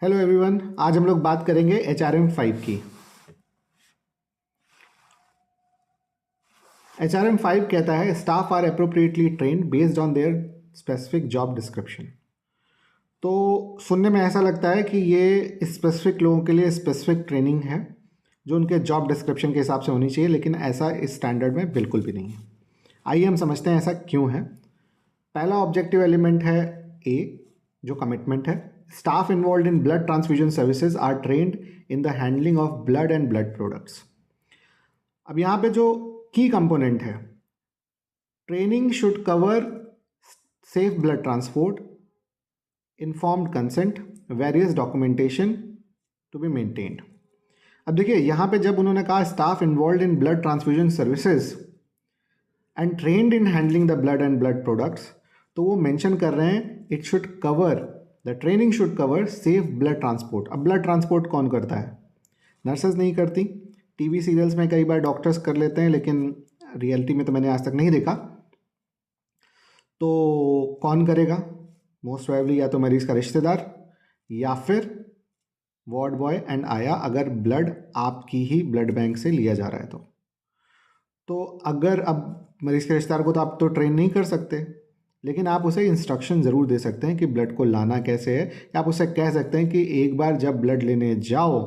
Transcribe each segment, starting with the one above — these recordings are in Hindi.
हेलो एवरीवन, आज हम लोग बात करेंगे HRM5 की। HRM5 कहता है staff are appropriately trained based on their specific job description. तो सुनने में ऐसा लगता है कि ये स्पेसिफिक लोगों के लिए स्पेसिफिक ट्रेनिंग है जो उनके जॉब डिस्क्रिप्शन के हिसाब से होनी चाहिए, लेकिन ऐसा इस स्टैंडर्ड में बिल्कुल भी नहीं है। आइए हम समझते हैं ऐसा क्यों है। पहला ऑब्जेक्टिव एलिमेंट है ए, जो कमिटमेंट है। Staff involved in blood transfusion services are trained in the handling of blood and blood products. अब यहाँ पे जो की कंपोनेंट है, training should cover safe blood transport, informed consent, various documentation to be maintained. अब देखिए यहाँ पे जब उन्होंने कहा staff involved in blood transfusion services and trained in handling the blood and blood products, तो वो मेंशन कर रहे हैं it should cover, the training should cover safe blood transport. अब ब्लड ट्रांसपोर्ट कौन करता है? नर्सेज नहीं करती। टीवी सीरियल्स में कई बार डॉक्टर्स कर लेते हैं, लेकिन रियलिटी में तो मैंने आज तक नहीं देखा। तो कौन करेगा? मोस्ट प्रोबेबली या तो मरीज का रिश्तेदार या फिर वार्ड बॉय एंड आया, अगर ब्लड आपकी ही ब्लड बैंक से लिया जा रहा है तो अगर अब मरीज के रिश्तेदार को तो आप तो ट्रेन नहीं कर सकते, लेकिन आप उसे इंस्ट्रक्शन ज़रूर दे सकते हैं कि ब्लड को लाना कैसे है। या आप उसे कह सकते हैं कि एक बार जब ब्लड लेने जाओ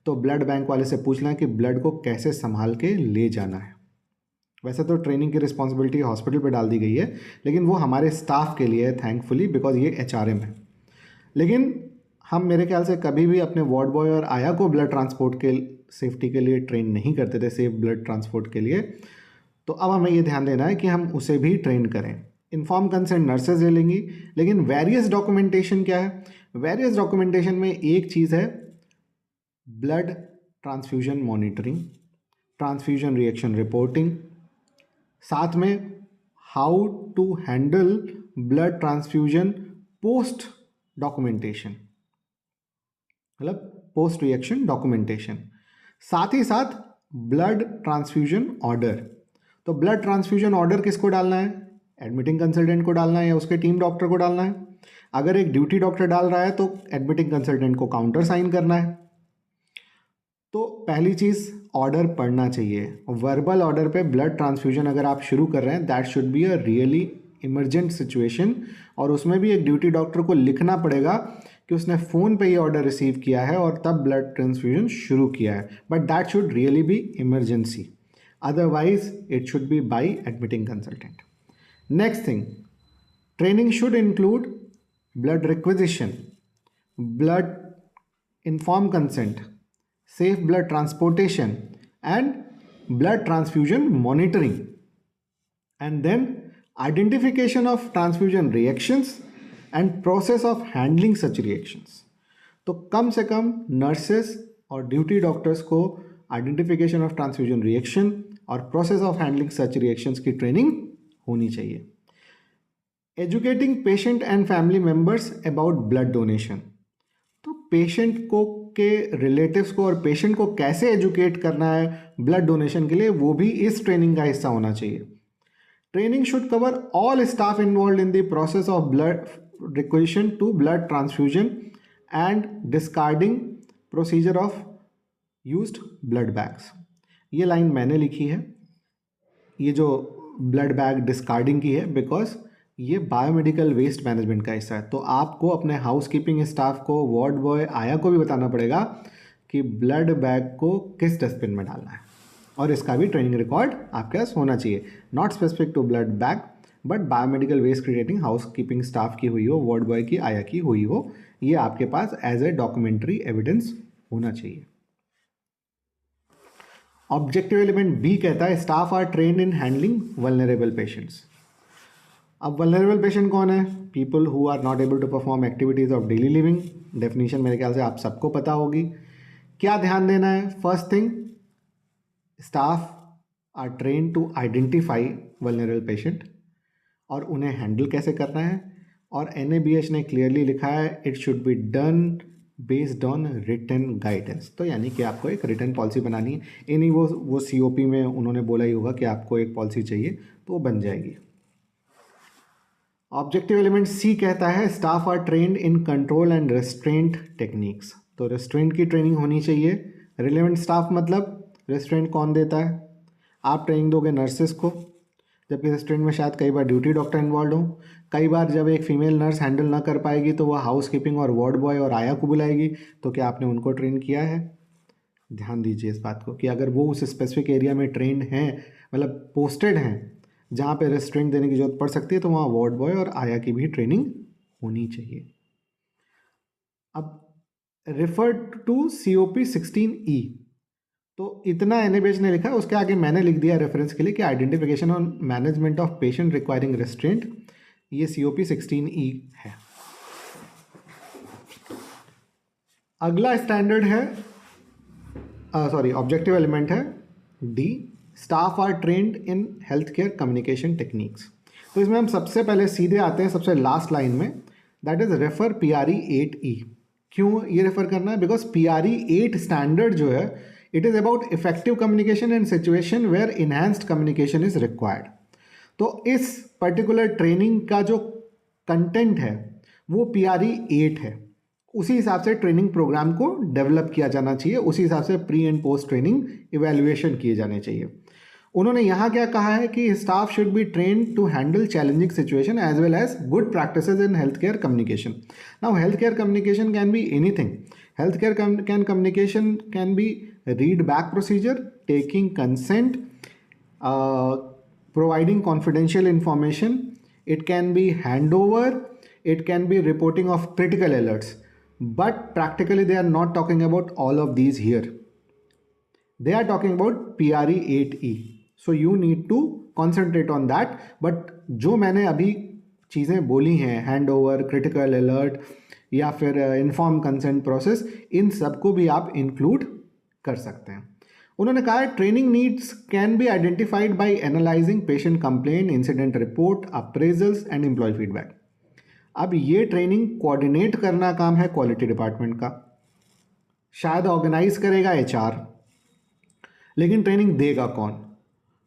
तो ब्लड बैंक वाले से पूछना कि ब्लड को कैसे संभाल के ले जाना है। वैसे तो ट्रेनिंग की रिस्पॉन्सिबिलिटी हॉस्पिटल पे डाल दी गई है, लेकिन वो हमारे स्टाफ के लिए है, थैंकफुली, बिकॉज ये HRM है। लेकिन हम मेरे ख्याल से कभी भी अपने वार्ड बॉय और आया को ब्लड ट्रांसपोर्ट के सेफ्टी के लिए ट्रेन नहीं करते थे, सेफ ब्लड ट्रांसपोर्ट के लिए। तो अब हमें ये ध्यान देना है कि हम उसे भी ट्रेन करें। इन्फॉर्म कंसेंट नर्सेज ले लेंगी, लेकिन वेरियस डॉक्यूमेंटेशन क्या है? वेरियस डॉक्यूमेंटेशन में एक चीज़ है blood transfusion monitoring, transfusion reaction reporting, साथ में how to handle blood transfusion post documentation, मतलब पोस्ट रिएक्शन डॉक्यूमेंटेशन, साथ ही साथ ब्लड ट्रांसफ्यूजन ऑर्डर। तो ब्लड ट्रांसफ्यूजन ऑर्डर किसको डालना है? एडमिटिंग कंसल्टेंट को डालना है या उसके टीम डॉक्टर को डालना है? अगर एक ड्यूटी डॉक्टर डाल रहा है तो एडमिटिंग कंसल्टेंट को काउंटर साइन करना है। तो पहली चीज़, ऑर्डर पढ़ना चाहिए। वर्बल ऑर्डर पे ब्लड ट्रांसफ्यूजन अगर आप शुरू कर रहे हैं, that should be a really emergent situation, और उसमें भी एक ड्यूटी डॉक्टर को लिखना पड़ेगा कि उसने फ़ोन पे ये ऑर्डर रिसीव किया है और तब ब्लड ट्रांसफ्यूजन शुरू किया है, but that should really be emergency, otherwise it should be by admitting consultant. Next thing, training should include blood requisition, blood informed consent, safe blood transportation, and blood transfusion monitoring, and then identification of transfusion reactions and process of handling such reactions. तो कम से कम नर्सेस और ड्यूटी डॉक्टर्स को आइडेंटिफिकेशन ऑफ ट्रांसफ्यूजन रिएक्शन और process of handling such reactions की ट्रेनिंग होनी चाहिए। Educating patient and family members about blood donation, तो पेशेंट को के रिलेटिव्स को और पेशेंट को कैसे एजुकेट करना है ब्लड डोनेशन के लिए, वो भी इस ट्रेनिंग का हिस्सा होना चाहिए। Training should cover all staff involved in the process of blood requisition to blood transfusion and discarding procedure of used blood bags. ये लाइन मैंने लिखी है, ये जो ब्लड बैग डिस्कार्डिंग की है, बिकॉज ये बायोमेडिकल वेस्ट मैनेजमेंट का हिस्सा है। तो आपको अपने हाउस कीपिंग स्टाफ को, वार्ड बॉय, आया को भी बताना पड़ेगा कि ब्लड बैग को किस डस्टबिन में डालना है, और इसका भी ट्रेनिंग रिकॉर्ड आपके पास होना चाहिए। Not specific to blood bag, but biomedical waste creating housekeeping staff की हुई हो, वार्ड बॉय की, आया की हुई हो, ये आपके पास एज ए डॉक्यूमेंट्री एविडेंस होना चाहिए। ऑब्जेक्टिव एलिमेंट बी कहता है staff are trained in handling vulnerable patients. अब वल्नरेबल पेशेंट कौन है? People who are not able to perform activities of daily living. Definition मेरे ख्याल से आप सबको पता होगी। क्या ध्यान देना है? First thing, staff are train to identify vulnerable patient और उन्हें हैंडल कैसे करना है। और NABH ने क्लियरली लिखा है it should be done based on written guidance. तो यानी कि आपको एक रिटन पॉलिसी बनानी है। ये नहीं वो COP में उन्होंने बोला ही होगा कि आपको एक पॉलिसी चाहिए, तो वो बन जाएगी। ऑब्जेक्टिव एलिमेंट सी कहता है staff are trained in control and restraint techniques. तो रेस्ट्रेंट की ट्रेनिंग होनी चाहिए। रिलेवेंट स्टाफ मतलब रेस्ट्रेंट कौन देता है? आप ट्रेनिंग दोगे नर्सेस को, जबकि रेस्टोरेंट में शायद कई बार ड्यूटी डॉक्टर इन्वॉल्व हो। कई बार जब एक फीमेल नर्स हैंडल ना कर पाएगी तो वह हाउस कीपिंग और वार्ड बॉय और आया को बुलाएगी। तो क्या आपने उनको ट्रेन किया है? ध्यान दीजिए इस बात को कि अगर वो उस स्पेसिफिक एरिया में ट्रेंड हैं, मतलब पोस्टेड हैं जहाँ पे रेस्टोरेंट देने की जरूरत पड़ सकती है, तो वहाँ वार्ड बॉय और आया की भी ट्रेनिंग होनी चाहिए। अब रेफर टू COP 16E। तो इतना एनएबीएच ने लिखा है, उसके आगे मैंने लिख दिया रेफरेंस के लिए कि identification on management of patient requiring restraint, ये COP 16E है। अगला स्टैंडर्ड है, ऑब्जेक्टिव एलिमेंट है D, staff are trained in health care communication techniques. तो इसमें हम सबसे पहले सीधे आते हैं सबसे लास्ट लाइन में, that is refer PRE 8E। क्यों ये रेफर करना है? बिकॉज PRE 8 स्टैंडर्ड जो है, it is about effective communication in situation where enhanced communication is required. तो इस पर्टिकुलर ट्रेनिंग का जो कंटेंट है वो PRE 8 है। उसी हिसाब से ट्रेनिंग प्रोग्राम को डेवलप किया जाना चाहिए, उसी हिसाब से pre and post training evaluation किए जाने चाहिए। उन्होंने यहाँ क्या कहा है कि staff should be train to handle challenging situation as well as good practices in health care communication. Now health care communication can be anything. Health care communication can be read back procedure, taking consent, providing confidential information, it can be handover, it can be reporting of critical alerts, but practically they are not talking about all of these here. They are talking about PRE 8E, so you need to concentrate on that. But जो मैंने अभी चीज़ें बोली हैं, हैंड ओवर, क्रिटिकल अलर्ट या फिर इन्फॉर्म कंसेंट प्रोसेस, इन सबको भी आप इंक्लूड कर सकते हैं। उन्होंने कहा है training needs can be identified by analysing patient complaint, incident report, appraisals and employ feedback. अब ये ट्रेनिंग कोऑर्डिनेट करना काम है क्वालिटी डिपार्टमेंट का, शायद ऑर्गेनाइज करेगा HR, लेकिन ट्रेनिंग देगा कौन?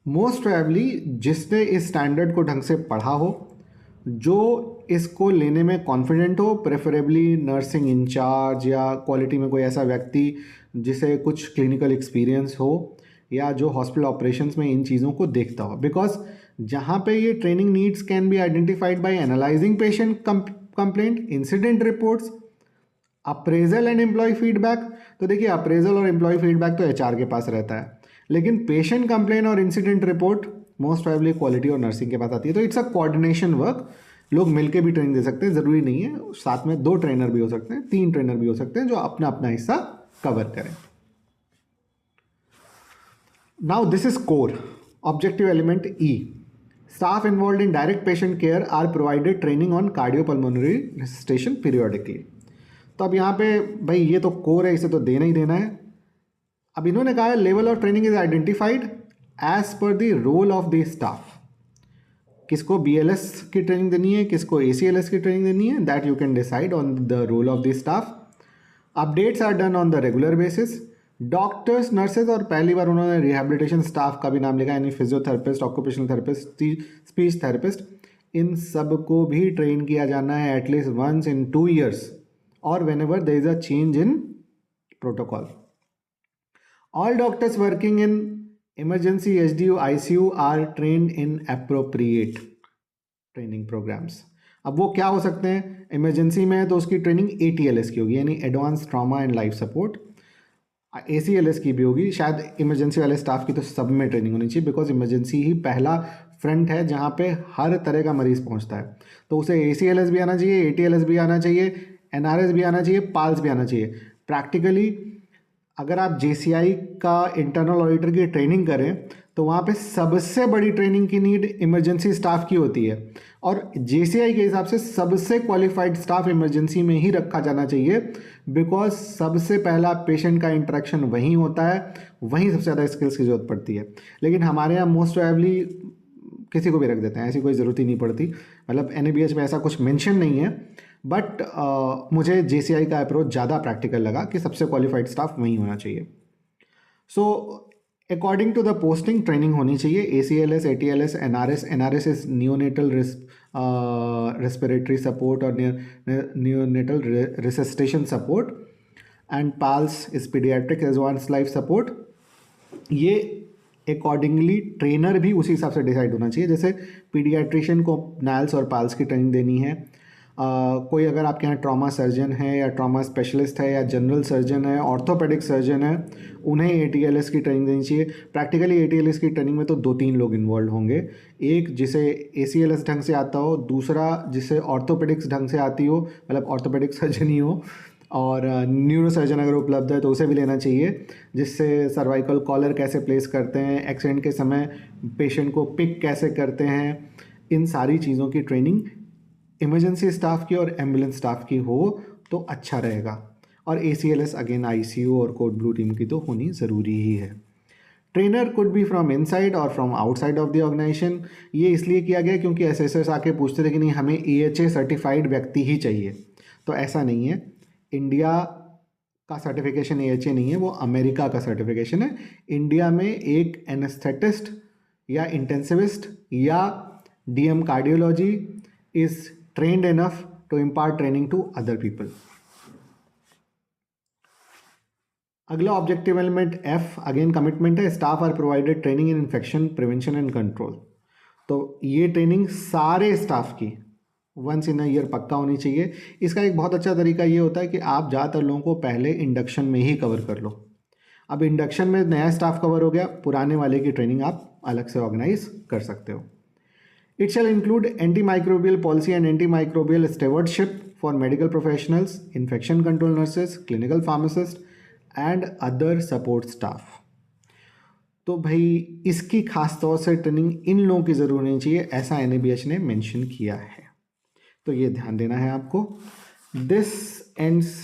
मोस्ट प्रोबेबली जिसने इस स्टैंडर्ड को ढंग से पढ़ा हो, जो इसको लेने में कॉन्फिडेंट हो, प्रेफरेबली नर्सिंग इंचार्ज या क्वालिटी में कोई ऐसा व्यक्ति जिसे कुछ क्लिनिकल एक्सपीरियंस हो या जो हॉस्पिटल ऑपरेशंस में इन चीज़ों को देखता हो। बिकॉज जहाँ पे ये training needs can be identified by analysing patient complaint, incident reports, appraisal and employ feedback. तो देखिए अप्रेजल और एम्प्लॉय फीडबैक तो HR के पास रहता है, लेकिन पेशेंट कंप्लेंट और incident report most probably quality और नर्सिंग के पास आती है। तो इट्स अ कोऑर्डिनेशन वर्क। लोग मिलकर भी ट्रेनिंग दे सकते हैं, ज़रूरी नहीं है साथ में 2 ट्रेनर भी हो सकते हैं, 3 ट्रेनर भी हो सकते हैं जो अपना अपना हिस्सा कवर करें। Now this is core objective element E, staff involved in direct patient care are provided training on cardiopulmonary resuscitation periodically. तो अब यहाँ पे भाई ये तो कोर है, इसे तो देना ही देना है। अब इन्होंने कहा है level of training is identified as per the role of the staff. किसको BLS की ट्रेनिंग देनी है, किसको ACLS की ट्रेनिंग देनी है, that you can decide on the role of the staff. Updates are done on the regular basis. Doctors, nurses और पहली बार उन्होंने रिहेबिलिटेशन स्टाफ का भी नाम लिखा, यानी physiotherapist, occupational therapist, speech therapist, इन सबको भी ट्रेन किया जाना है एटलीस्ट वंस इन 2 years और whenever there is a change in protocol. All doctors working in emergency HDU ICU are trained in appropriate training programs. अब वो क्या हो सकते हैं? इमरजेंसी में है तो उसकी ट्रेनिंग ATLS की होगी, यानी advance trauma and life support. ACLS की भी होगी। शायद इमरजेंसी वाले स्टाफ की तो सब में ट्रेनिंग होनी चाहिए, बिकॉज इमरजेंसी ही पहला फ्रंट है जहाँ पे हर तरह का मरीज पहुँचता है। तो उसे ACLS भी आना चाहिए, ATLS भी आना चाहिए, NRS भी आना चाहिए, PALS भी आना चाहिए। प्रैक्टिकली अगर आप JCI का इंटरनल ऑडिटर की ट्रेनिंग करें तो वहाँ पे सबसे बड़ी ट्रेनिंग की नीड इमरजेंसी स्टाफ की होती है, और JCI के हिसाब से सबसे क्वालिफाइड स्टाफ इमरजेंसी में ही रखा जाना चाहिए, बिकॉज सबसे पहला पेशेंट का इंटरेक्शन वहीं होता है, वहीं सबसे ज़्यादा स्किल्स की जरूरत पड़ती है। लेकिन हमारे यहाँ मोस्ट प्रोबेबली किसी को भी रख देते हैं, ऐसी कोई ज़रूरत ही नहीं पड़ती। मतलब NABH में ऐसा कुछ मेंशन नहीं है, बट मुझे JCI का अप्रोच ज़्यादा प्रैक्टिकल लगा कि सबसे क्वालिफाइड स्टाफ वहीं होना चाहिए। So according to the posting training होनी चाहिए। ACLS, ATLS, NRS is neonatal respiratory support or neonatal resuscitation support, and PALS is pediatric advanced life support. ये अकॉर्डिंगली ट्रेनर भी उसी हिसाब से डिसाइड होना चाहिए। जैसे पीडियाट्रिशियन को नाल्स और पाल्स की ट्रेनिंग देनी है, कोई अगर आपके यहाँ ट्रॉमा सर्जन है या ट्रॉमा स्पेशलिस्ट है या जनरल सर्जन है, ऑर्थोपेडिक सर्जन है, उन्हें ATLS की ट्रेनिंग देनी चाहिए। प्रैक्टिकली ATLS की ट्रेनिंग में तो 2-3 लोग इन्वॉल्व होंगे, एक जिसे ACLS ढंग से आता हो, दूसरा जिसे ऑर्थोपेडिक्स ढंग से आती हो, मतलब ऑर्थोपेडिक सर्जन ही हो, और न्यूरो सर्जन अगर उपलब्ध है तो उसे भी लेना चाहिए, जिससे सर्वाइकल कॉलर कैसे प्लेस करते हैं, एक्सीडेंट के समय पेशेंट को पिक कैसे करते हैं, इन सारी चीज़ों की ट्रेनिंग इमरजेंसी स्टाफ की और एम्बुलेंस स्टाफ की हो तो अच्छा रहेगा। और ACLS अगेन ICU और कोड ब्लू टीम की तो होनी ज़रूरी ही है। Trainer could be from inside और from outside of the organisation. ये इसलिए किया गया क्योंकि SSS आके पूछते थे कि नहीं हमें AHA सर्टिफाइड व्यक्ति ही चाहिए, तो ऐसा नहीं है। इंडिया का सर्टिफिकेशन AHA नहीं है, वो अमेरिका का सर्टिफिकेशन है। इंडिया में एक एनेस्थेटिस्ट या इंटेंसिविस्ट या DM cardiology is trained enough to impart training to other people. अगला objective element F again commitment है। Staff are provided training in infection prevention and control. तो ये ट्रेनिंग सारे स्टाफ की वंस इन अ ईयर पक्का होनी चाहिए। इसका एक बहुत अच्छा तरीका ये होता है कि आप ज़्यादातर लोगों को पहले इंडक्शन में ही कवर कर लो। अब इंडक्शन में नया स्टाफ कवर हो गया, पुराने वाले की ट्रेनिंग आप अलग से ऑर्गेनाइज कर सकते हो। It shall include antimicrobial policy and antimicrobial stewardship for medical professionals, infection control nurses, clinical pharmacists and other support staff. तो भाई इसकी खास तौर से ट्रेनिंग इन लोगों की ज़रूर होनी चाहिए, ऐसा NABH ने मेंशन किया है, तो ये ध्यान देना है आपको। This ends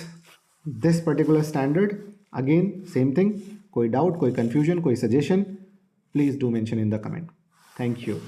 this particular standard. Again same thing, कोई डाउट, कोई कन्फ्यूजन, कोई suggestion, please do mention in the comment. Thank you.